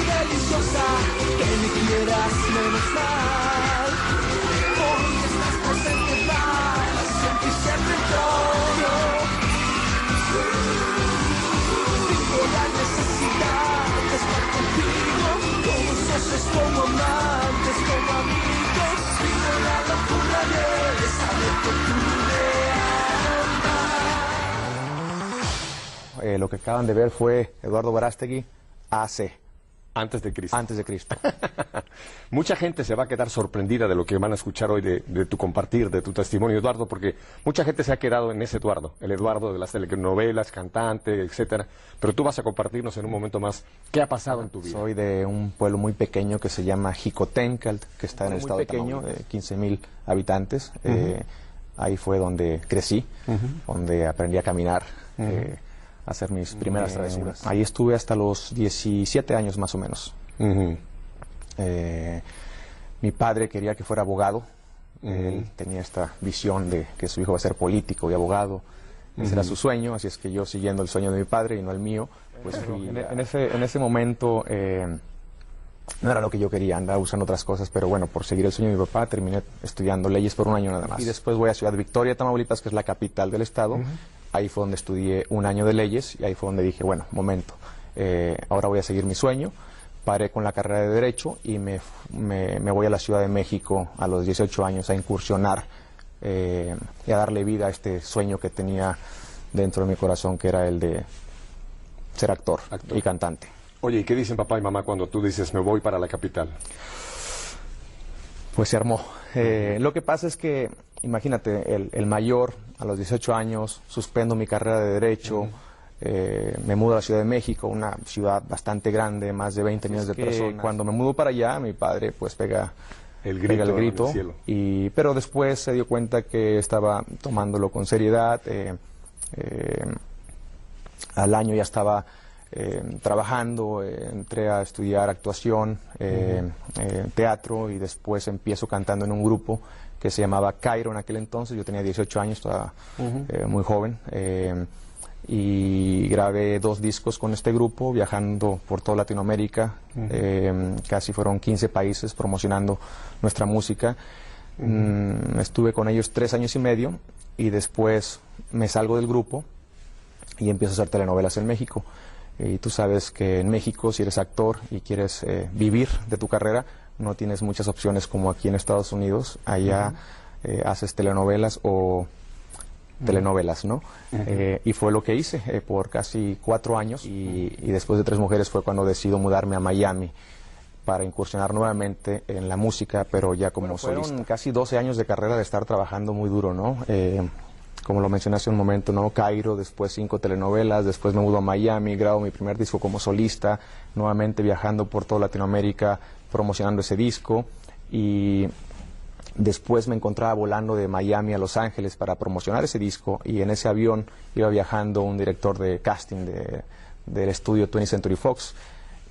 deliciosa, que me quieras menos mal. Hoy estás presente para siempre y siempre yo. Tengo la necesidad de estar contigo, como socios, como amantes, como amigos. Vivo la locura de saber que tú me amas. Lo que acaban de ver fue Eduardo Verástegui, AC. Antes de Cristo. Antes de Cristo. Mucha gente se va a quedar sorprendida de lo que van a escuchar hoy, de tu compartir, de tu testimonio, Eduardo, porque mucha gente se ha quedado en ese Eduardo, el Eduardo de las telenovelas, cantante, etcétera. Pero tú vas a compartirnos en un momento más qué ha pasado en tu vida. Soy de un pueblo muy pequeño que se llama Jicotencatl, que está en el estado pequeño, de 15,000 habitantes. Ahí fue donde crecí, donde aprendí a caminar, a hacer mis primeras travesuras. Ahí estuve hasta los 17 años más o menos. Mi padre quería que fuera abogado. Él tenía esta visión de que su hijo va a ser político y abogado. Ese era su sueño, así es que yo, siguiendo el sueño de mi padre y no el mío, pues fui en ese momento no era lo que yo quería, andaba buscando otras cosas, pero bueno, por seguir el sueño de mi papá terminé estudiando leyes por un año nada más. Y después voy a Ciudad Victoria, Tamaulipas, que es la capital del estado. Ahí fue donde estudié un año de leyes y ahí fue donde dije, bueno, momento, ahora voy a seguir mi sueño. Paré con la carrera de Derecho y me voy a la Ciudad de México a los 18 años a incursionar y a darle vida a este sueño que tenía dentro de mi corazón, que era el de ser actor y cantante. Oye, ¿y qué dicen papá y mamá cuando tú dices me voy para la capital? Pues se armó. Lo que pasa es que, imagínate, el mayor, a los 18 años, suspendo mi carrera de Derecho, me mudo a la Ciudad de México, una ciudad bastante grande, más de 20 millones de personas. Cuando me mudo para allá, mi padre pues pega el grito, pero después se dio cuenta que estaba tomándolo con seriedad. Al año ya estaba trabajando, entré a estudiar actuación, teatro, y después empiezo cantando en un grupo que se llamaba Cairo en aquel entonces. Yo tenía 18 años, estaba muy joven, y grabé 2 discos con este grupo, viajando por toda Latinoamérica. Casi fueron 15 países promocionando nuestra música. Estuve con ellos 3 años y medio y después me salgo del grupo y empiezo a hacer telenovelas en México. Y tú sabes que en México, si eres actor y quieres vivir de tu carrera, no tienes muchas opciones como aquí en Estados Unidos. Allá haces telenovelas o telenovelas, ¿no? Y fue lo que hice por casi 4 años y después de 3 mujeres fue cuando decido mudarme a Miami para incursionar nuevamente en la música, pero ya como solista. Fueron casi 12 años de carrera de estar trabajando muy duro, ¿no? Como lo mencioné hace un momento, ¿no? Cairo, después 5 telenovelas, después me mudo a Miami, grabo mi primer disco como solista, nuevamente viajando por toda Latinoamérica promocionando ese disco, y después me encontraba volando de Miami a Los Ángeles para promocionar ese disco, y en ese avión iba viajando un director de casting del estudio 20th Century Fox,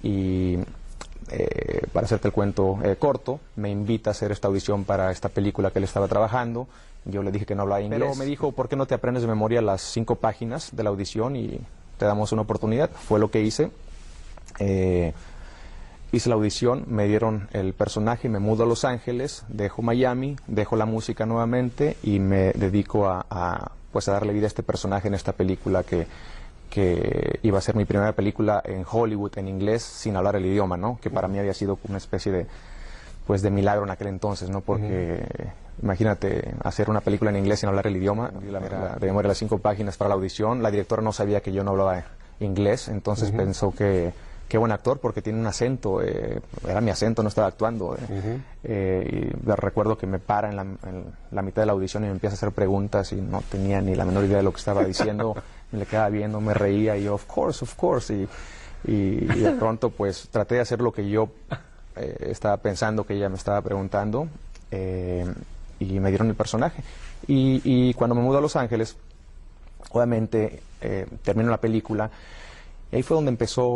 y para hacerte el cuento corto, me invita a hacer esta audición para esta película que él estaba trabajando. Yo le dije que no hablaba inglés, pero me dijo, ¿por qué no te aprendes de memoria las 5 páginas de la audición y te damos una oportunidad? Fue lo que hice. Hice la audición, me dieron el personaje, me mudo a Los Ángeles, dejo Miami, dejo la música nuevamente y me dedico a darle vida a este personaje en esta película que iba a ser mi primera película en Hollywood en inglés sin hablar el idioma, ¿no? Que para mí había sido una especie de milagro en aquel entonces, ¿no? Porque imagínate hacer una película en inglés sin hablar el idioma. De memoria las 5 páginas para la audición. La directora no sabía que yo no hablaba inglés, entonces pensó que qué buen actor porque tiene un acento, era mi acento, no estaba actuando. Y recuerdo que me para en la mitad de la audición y me empieza a hacer preguntas y no tenía ni la menor idea de lo que estaba diciendo. Me le quedaba viendo, me reía y yo, of course. Y de pronto pues traté de hacer lo que yo estaba pensando que ella me estaba preguntando, y me dieron el personaje. Y cuando me mudo a Los Ángeles, obviamente termino la película. Y ahí fue donde empezó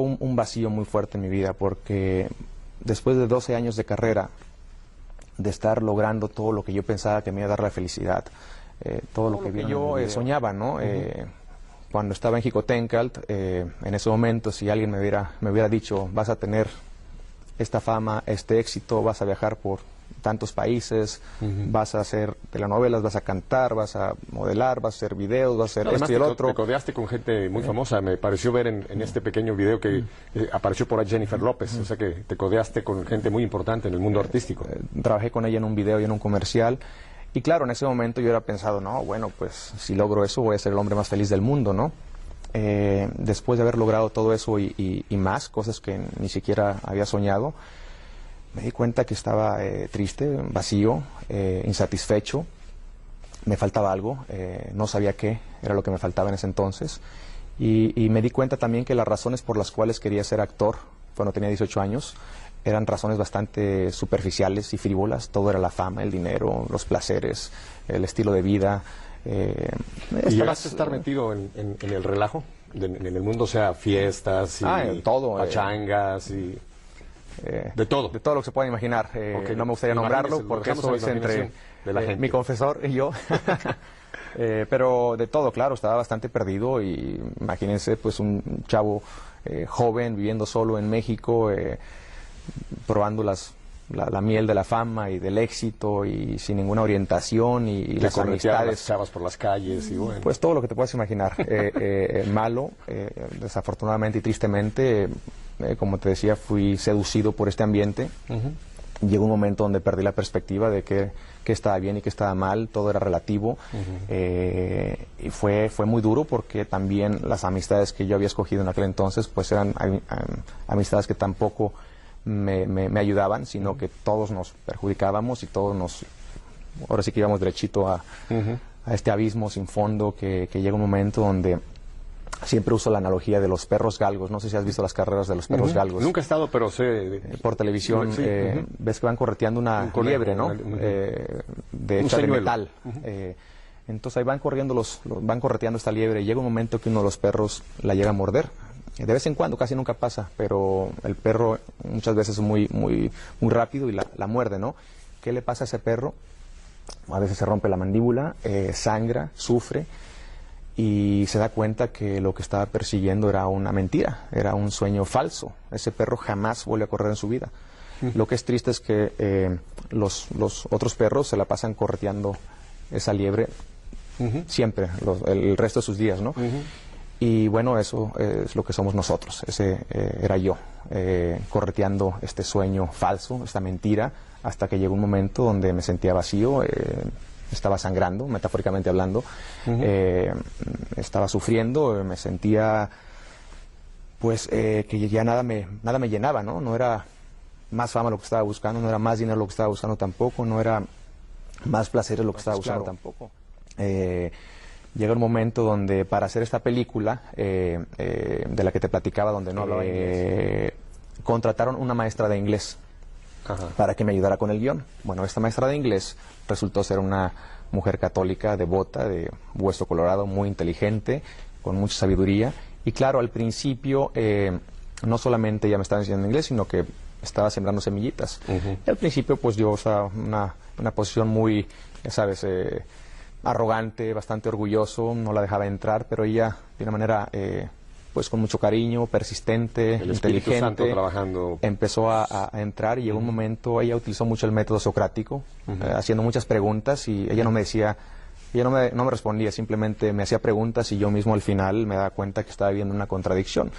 un vacío muy fuerte en mi vida, porque después de 12 años de carrera, de estar logrando todo lo que yo pensaba que me iba a dar la felicidad, todo lo que yo soñaba, ¿no? cuando estaba en Jicotencatl, en ese momento, si alguien me hubiera dicho, vas a tener esta fama, este éxito, vas a viajar por tantos países, vas a hacer telenovelas, vas a cantar, vas a modelar, vas a hacer videos, vas a hacer esto y el otro. Te codeaste con gente muy famosa, me pareció ver en este pequeño video que apareció por ahí Jennifer López, o sea que te codeaste con gente muy importante en el mundo artístico. Trabajé con ella en un video y en un comercial, y claro, en ese momento yo hubiera pensado, no, bueno, pues si logro eso voy a ser el hombre más feliz del mundo, ¿no? Después de haber logrado todo eso y más, cosas que ni siquiera había soñado, me di cuenta que estaba triste, vacío, insatisfecho, me faltaba algo, no sabía qué era lo que me faltaba en ese entonces, y me di cuenta también que las razones por las cuales quería ser actor cuando tenía 18 años eran razones bastante superficiales y frívolas. Todo era la fama, el dinero, los placeres, el estilo de vida. ¿Y llegaste a estar metido en el relajo? En el mundo, o sea, fiestas y todo, pachangas y... de todo. De todo lo que se pueda imaginar. Okay. No me gustaría nombrarlo porque eso es entre de la gente. Mi confesor y yo. Pero de todo, claro, estaba bastante perdido y imagínense pues un chavo joven viviendo solo en México, probando la miel de la fama y del éxito y sin ninguna orientación y las amistades. Las chavas por las calles y bueno. Pues todo lo que te puedas imaginar. Malo, desafortunadamente y tristemente, como te decía, fui seducido por este ambiente. Llegó un momento donde perdí la perspectiva de qué estaba bien y qué estaba mal, todo era relativo. Y fue muy duro porque también las amistades que yo había escogido en aquel entonces pues eran amistades que tampoco me ayudaban, sino que todos nos perjudicábamos y ahora sí que íbamos derechito a este abismo sin fondo que llega un momento donde siempre uso la analogía de los perros galgos. No sé si has visto las carreras de los perros galgos. Nunca he estado, pero sé... Por televisión, sí, ves que van correteando una liebre, ¿no? Hecha de metal. Entonces ahí van correteando esta liebre y llega un momento que uno de los perros la llega a morder. De vez en cuando, casi nunca pasa, pero el perro muchas veces es muy rápido y la muerde, ¿no? ¿Qué le pasa a ese perro? A veces se rompe la mandíbula, sangra, sufre y se da cuenta que lo que estaba persiguiendo era una mentira, era un sueño falso. Ese perro jamás vuelve a correr en su vida. Lo que es triste es que los otros perros se la pasan correteando esa liebre siempre, el resto de sus días, ¿no? Y bueno, eso es lo que somos nosotros. Ese era yo, correteando este sueño falso, esta mentira, hasta que llegó un momento donde me sentía vacío, estaba sangrando, metafóricamente hablando, estaba sufriendo, me sentía pues que ya nada me llenaba, ¿no? No era más fama lo que estaba buscando, no era más dinero lo que estaba buscando tampoco, no era más placer lo que estaba buscando tampoco. Llega un momento donde para hacer esta película, de la que te platicaba, donde no hablaba inglés, contrataron una maestra de inglés para que me ayudara con el guión. Bueno, esta maestra de inglés resultó ser una mujer católica, devota, de hueso colorado, muy inteligente, con mucha sabiduría. Y claro, al principio no solamente ella me estaba enseñando inglés, sino que estaba sembrando semillitas. Y al principio pues yo estaba en una posición muy, ya sabes, arrogante, bastante orgulloso, no la dejaba entrar, pero ella de una manera pues con mucho cariño, persistente, inteligente, Santo trabajando. Empezó a entrar y llegó un momento, ella utilizó mucho el método socrático, haciendo muchas preguntas y ella no me decía, ella no me respondía, simplemente me hacía preguntas y yo mismo al final me daba cuenta que estaba viendo una contradicción.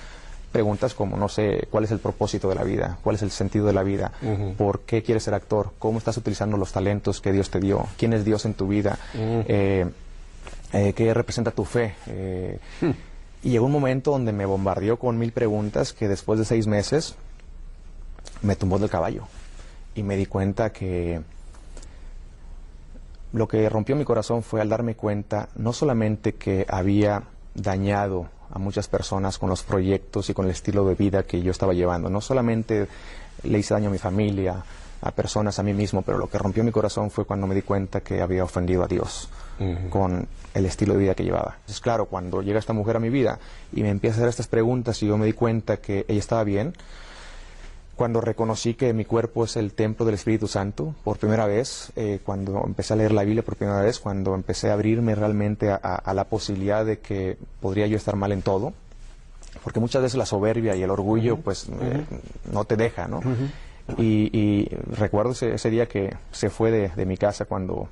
Preguntas como, no sé, ¿cuál es el propósito de la vida? ¿Cuál es el sentido de la vida? ¿Por qué quieres ser actor? ¿Cómo estás utilizando los talentos que Dios te dio? ¿Quién es Dios en tu vida? ¿Qué representa tu fe? Y llegó un momento donde me bombardeó con 1000 preguntas que después de 6 meses me tumbó del caballo. Y me di cuenta que lo que rompió mi corazón fue al darme cuenta no solamente que había dañado a muchas personas con los proyectos y con el estilo de vida que yo estaba llevando. No solamente le hice daño a mi familia, a personas, a mí mismo, pero lo que rompió mi corazón fue cuando me di cuenta que había ofendido a Dios con el estilo de vida que llevaba. Entonces, claro, cuando llega esta mujer a mi vida y me empieza a hacer estas preguntas y yo me di cuenta que ella estaba bien, cuando reconocí que mi cuerpo es el templo del Espíritu Santo, por primera vez, cuando empecé a leer la Biblia por primera vez, cuando empecé a abrirme realmente a la posibilidad de que podría yo estar mal en todo, porque muchas veces la soberbia y el orgullo pues no te deja, ¿no? Y recuerdo ese día que se fue de mi casa cuando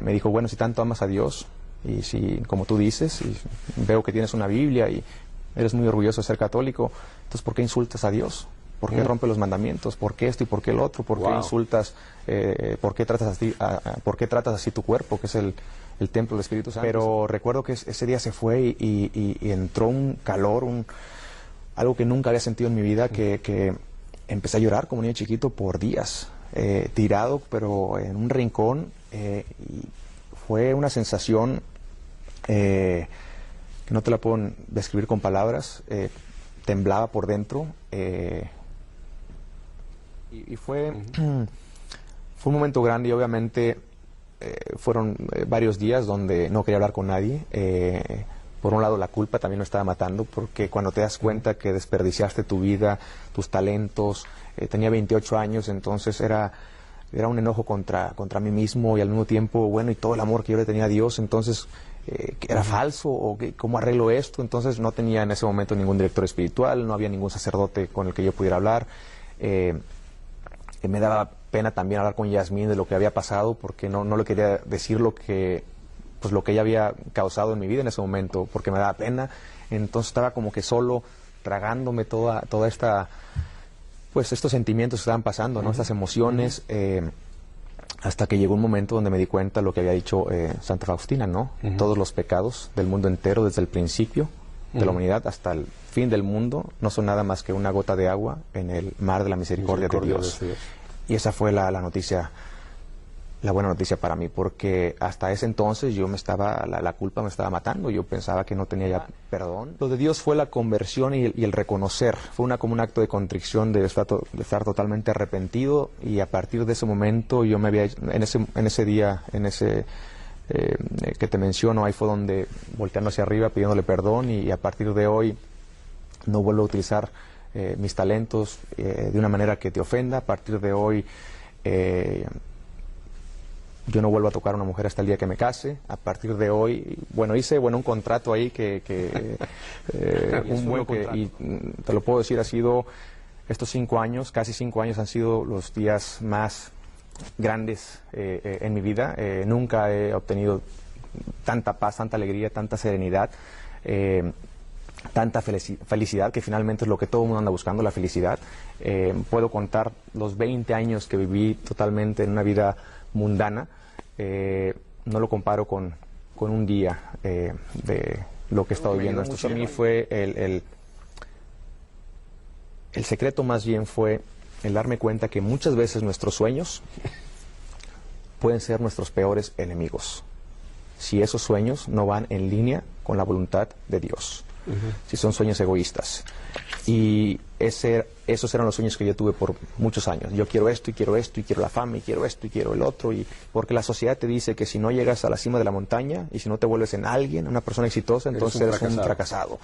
me dijo, bueno, si tanto amas a Dios y si, como tú dices, y veo que tienes una Biblia y eres muy orgulloso de ser católico, entonces ¿por qué insultas a Dios? ¿Por qué rompes los mandamientos? ¿Por qué esto y por qué el otro? ¿Por qué insultas? ¿Por qué tratas así tu cuerpo, que es el templo del Espíritu Santo? Pero recuerdo que ese día se fue y entró un calor, algo que nunca había sentido en mi vida, que empecé a llorar como niño chiquito por días, tirado, pero en un rincón. Y fue una sensación que no te la puedo describir con palabras. Temblaba por dentro. Y fue un momento grande y obviamente fueron varios días donde no quería hablar con nadie. Por un lado la culpa también me estaba matando, porque cuando te das cuenta que desperdiciaste tu vida, tus talentos, tenía 28 años, entonces era un enojo contra mí mismo y al mismo tiempo, bueno, y todo el amor que yo le tenía a Dios, entonces era falso, o ¿cómo arreglo esto? Entonces no tenía en ese momento ningún director espiritual, no había ningún sacerdote con el que yo pudiera hablar. Me daba pena también hablar con Yasmín de lo que había pasado, porque no le quería decir lo que ella había causado en mi vida en ese momento, porque me daba pena. Entonces estaba como que solo, tragándome toda esta, pues estos sentimientos que estaban pasando, ¿no? Estas emociones, hasta que llegó un momento donde me di cuenta de lo que había dicho Santa Faustina, ¿no? Todos los pecados del mundo entero, desde el principio de la humanidad hasta el fin del mundo, no son nada más que una gota de agua en el mar de la misericordia de Dios. Y esa fue la noticia, la buena noticia para mí, porque hasta ese entonces la culpa me estaba matando. Yo pensaba que no tenía ya perdón. Lo de Dios fue la conversión y el reconocer. Fue como un acto de contrición, de estar totalmente arrepentido, y a partir de ese momento yo me había, en ese día, que te menciono, ahí fue donde, volteando hacia arriba, pidiéndole perdón, y a partir de hoy no vuelvo a utilizar mis talentos de una manera que te ofenda. A partir de hoy yo no vuelvo a tocar a una mujer hasta el día que me case. A partir de hoy, hice un contrato ahí un buen contrato. Y te lo puedo decir, ha sido estos 5 años, casi 5 años, han sido los días más grandes en mi vida. Nunca he obtenido tanta paz, tanta alegría, tanta serenidad, tanta felicidad, que finalmente es lo que todo el mundo anda buscando, la felicidad. Puedo contar los 20 años que viví totalmente en una vida mundana. No lo comparo con un día de lo que he estado viviendo. Esto para mí fue el secreto, más bien fue el darme cuenta que muchas veces nuestros sueños pueden ser nuestros peores enemigos, si esos sueños no van en línea con la voluntad de Dios, si son sueños egoístas. Y esos eran los sueños que yo tuve por muchos años. Yo quiero esto y quiero esto y quiero la fama y quiero esto y quiero el otro, y porque la sociedad te dice que si no llegas a la cima de la montaña y si no te vuelves en alguien, una persona exitosa, entonces eres un fracasado.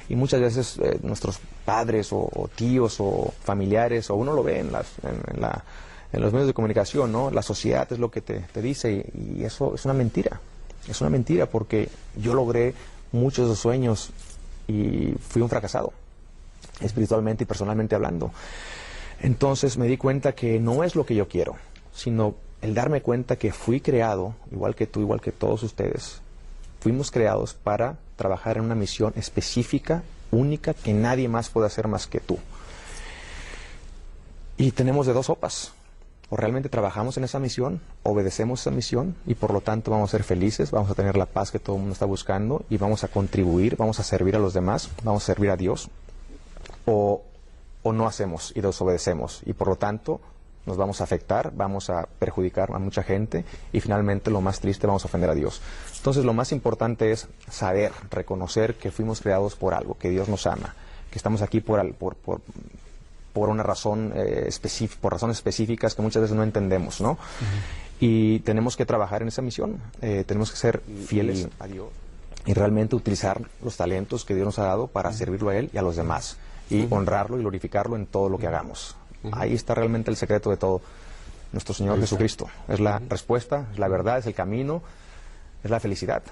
Y muchas veces nuestros padres o tíos o familiares, o uno lo ve en los medios de comunicación, ¿no? La sociedad es lo que te dice, y eso es una mentira. Es una mentira, porque yo logré muchos de esos sueños y fui un fracasado, espiritualmente y personalmente hablando. Entonces me di cuenta que no es lo que yo quiero, sino el darme cuenta que fui creado, igual que tú, igual que todos ustedes, fuimos creados para trabajar en una misión específica, única, que nadie más puede hacer más que tú. Y tenemos de dos sopas: o realmente trabajamos en esa misión, obedecemos esa misión, y por lo tanto vamos a ser felices, vamos a tener la paz que todo el mundo está buscando, y vamos a contribuir, vamos a servir a los demás, vamos a servir a Dios, o no hacemos y desobedecemos, y por lo tanto nos vamos a afectar, vamos a perjudicar a mucha gente, y finalmente, lo más triste, vamos a ofender a Dios. Entonces lo más importante es saber, reconocer que fuimos creados por algo, que Dios nos ama, que estamos aquí por una razón específica, por razones específicas que muchas veces no entendemos, ¿no? Y tenemos que trabajar en esa misión, tenemos que ser fieles a Dios y realmente utilizar los talentos que Dios nos ha dado para servirlo a Él y a los demás, y honrarlo y glorificarlo en todo lo que hagamos. Ahí está realmente el secreto de todo. Nuestro Señor Jesucristo. Es la respuesta, es la verdad, es el camino, es la felicidad.